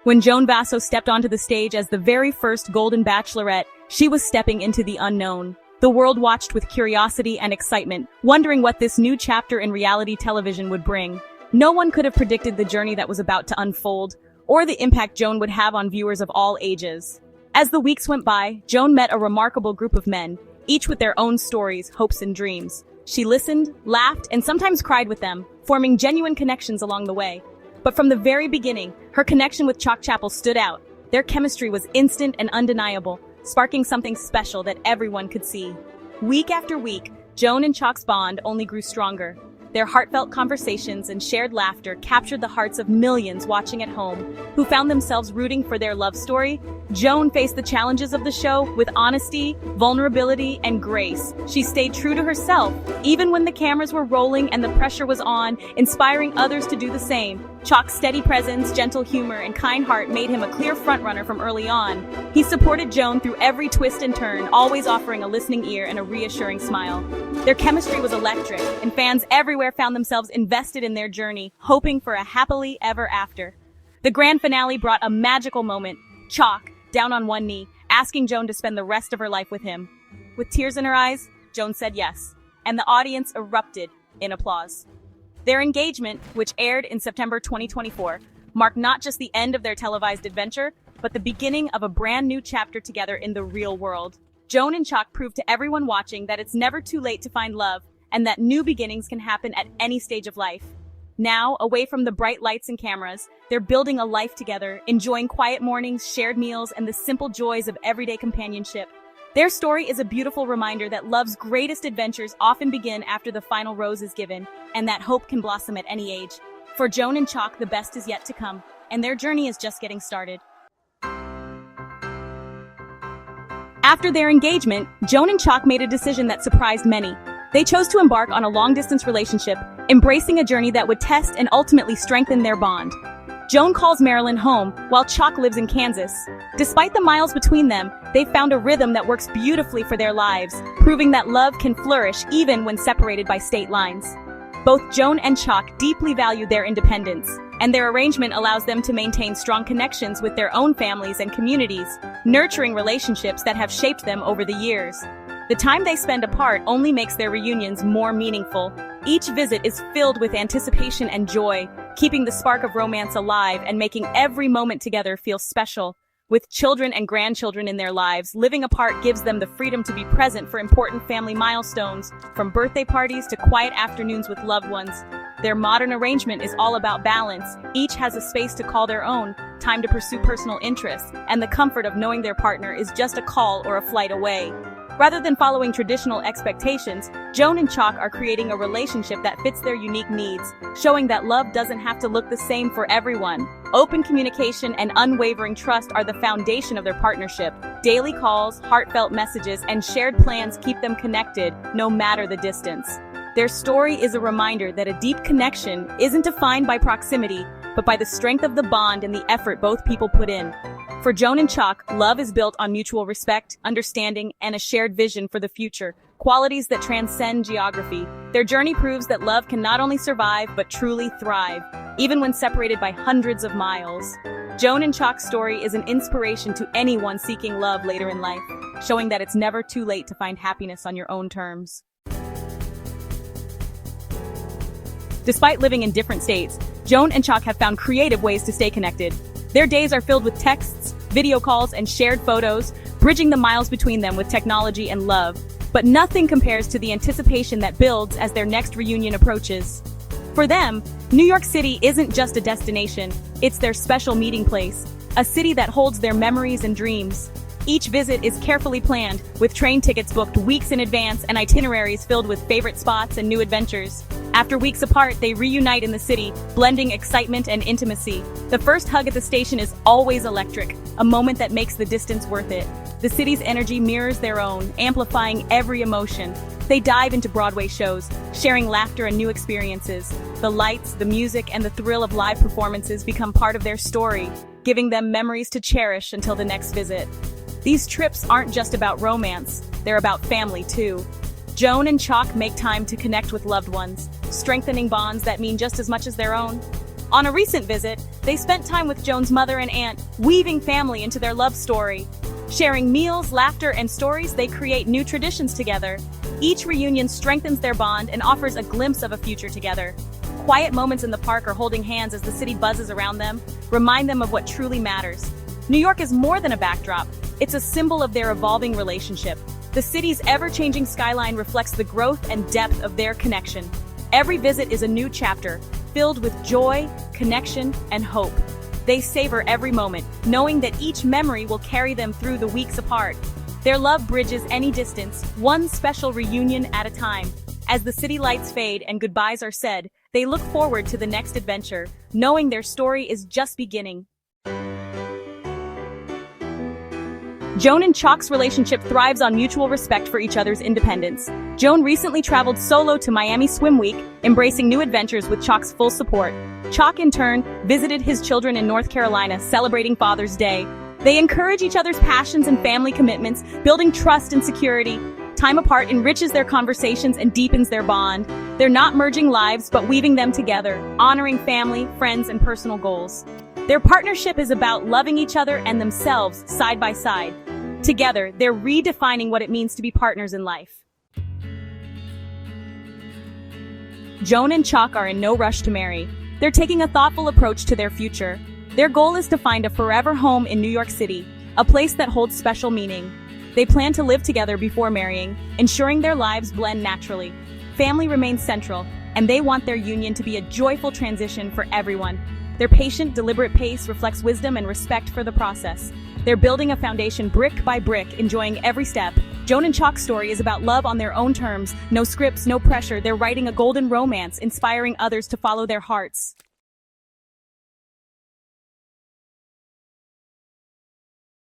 When Joan Vassos stepped onto the stage as the very first Golden Bachelorette, she was stepping into the unknown. The world watched with curiosity and excitement, wondering what this new chapter in reality television would bring. No one could have predicted the journey that was about to unfold, or the impact Joan would have on viewers of all ages. As the weeks went by, Joan met a remarkable group of men, each with their own stories, hopes, and dreams. She listened, laughed, and sometimes cried with them, forming genuine connections along the way. But from the very beginning, her connection with Chock Chapple stood out. Their chemistry was instant and undeniable, sparking something special that everyone could see. Week after week, Joan and Chock's bond only grew stronger. Their heartfelt conversations and shared laughter captured the hearts of millions watching at home, who found themselves rooting for their love story. Joan faced the challenges of the show with honesty, vulnerability, and grace. She stayed true to herself, even when the cameras were rolling and the pressure was on, inspiring others to do the same. Chock's steady presence, gentle humor, and kind heart made him a clear frontrunner from early on. He supported Joan through every twist and turn, always offering a listening ear and a reassuring smile. Their chemistry was electric, and fans everywhere found themselves invested in their journey, hoping for a happily ever after. The grand finale brought a magical moment. Chock, down on one knee, asking Joan to spend the rest of her life with him. With tears in her eyes, Joan said yes, and the audience erupted in applause. Their engagement, which aired in September 2024, marked not just the end of their televised adventure, but the beginning of a brand new chapter together in the real world. Joan and Chock proved to everyone watching that it's never too late to find love, and that new beginnings can happen at any stage of life. Now, away from the bright lights and cameras, they're building a life together, enjoying quiet mornings, shared meals, and the simple joys of everyday companionship. Their story is a beautiful reminder that love's greatest adventures often begin after the final rose is given, and that hope can blossom at any age. For Joan and Chock, the best is yet to come, and their journey is just getting started. After their engagement, Joan and Chock made a decision that surprised many. They chose to embark on a long-distance relationship, embracing a journey that would test and ultimately strengthen their bond. Joan calls Maryland home, while Chock lives in Kansas. Despite the miles between them, they found a rhythm that works beautifully for their lives, proving that love can flourish even when separated by state lines. Both Joan and Chock deeply value their independence, and their arrangement allows them to maintain strong connections with their own families and communities, nurturing relationships that have shaped them over the years. The time they spend apart only makes their reunions more meaningful. Each visit is filled with anticipation and joy, keeping the spark of romance alive and making every moment together feel special. With children and grandchildren in their lives, living apart gives them the freedom to be present for important family milestones, from birthday parties to quiet afternoons with loved ones. Their modern arrangement is all about balance. Each has a space to call their own, time to pursue personal interests, and the comfort of knowing their partner is just a call or a flight away. Rather than following traditional expectations, Joan and Chock are creating a relationship that fits their unique needs, showing that love doesn't have to look the same for everyone. Open communication and unwavering trust are the foundation of their partnership. Daily calls, heartfelt messages, and shared plans keep them connected, no matter the distance. Their story is a reminder that a deep connection isn't defined by proximity, but by the strength of the bond and the effort both people put in. For Joan and Chock, love is built on mutual respect, understanding, and a shared vision for the future, qualities that transcend geography. Their journey proves that love can not only survive, but truly thrive, even when separated by hundreds of miles. Joan and Chock's story is an inspiration to anyone seeking love later in life, showing that it's never too late to find happiness on your own terms. Despite living in different states, Joan and Chock have found creative ways to stay connected. Their days are filled with texts, video calls, and shared photos, bridging the miles between them with technology and love. But nothing compares to the anticipation that builds as their next reunion approaches. For them, New York City isn't just a destination, it's their special meeting place, a city that holds their memories and dreams. Each visit is carefully planned, with train tickets booked weeks in advance and itineraries filled with favorite spots and new adventures. After weeks apart, they reunite in the city, blending excitement and intimacy. The first hug at the station is always electric, a moment that makes the distance worth it. The city's energy mirrors their own, amplifying every emotion. They dive into Broadway shows, sharing laughter and new experiences. The lights, the music, and the thrill of live performances become part of their story, giving them memories to cherish until the next visit. These trips aren't just about romance, they're about family too. Joan and Chock make time to connect with loved ones, strengthening bonds that mean just as much as their own. On a recent visit, they spent time with Joan's mother and aunt, weaving family into their love story. Sharing meals, laughter, and stories, they create new traditions together. Each reunion strengthens their bond and offers a glimpse of a future together. Quiet moments in the park or holding hands as the city buzzes around them remind them of what truly matters. New York is more than a backdrop. It's a symbol of their evolving relationship. The city's ever-changing skyline reflects the growth and depth of their connection. Every visit is a new chapter, filled with joy, connection, and hope. They savor every moment, knowing that each memory will carry them through the weeks apart. Their love bridges any distance, one special reunion at a time. As the city lights fade and goodbyes are said, they look forward to the next adventure, knowing their story is just beginning. Joan and Chock's relationship thrives on mutual respect for each other's independence. Joan recently traveled solo to Miami Swim Week, embracing new adventures with Chock's full support. Chock, in turn, visited his children in North Carolina, celebrating Father's Day. They encourage each other's passions and family commitments, building trust and security. Time apart enriches their conversations and deepens their bond. They're not merging lives, but weaving them together, honoring family, friends, and personal goals. Their partnership is about loving each other and themselves side by side. Together, they're redefining what it means to be partners in life. Joan and Chock are in no rush to marry. They're taking a thoughtful approach to their future. Their goal is to find a forever home in New York City, a place that holds special meaning. They plan to live together before marrying, ensuring their lives blend naturally. Family remains central, and they want their union to be a joyful transition for everyone. Their patient, deliberate pace reflects wisdom and respect for the process. They're building a foundation brick by brick, enjoying every step. Joan and Chock's story is about love on their own terms. No scripts, no pressure. They're writing a golden romance, inspiring others to follow their hearts.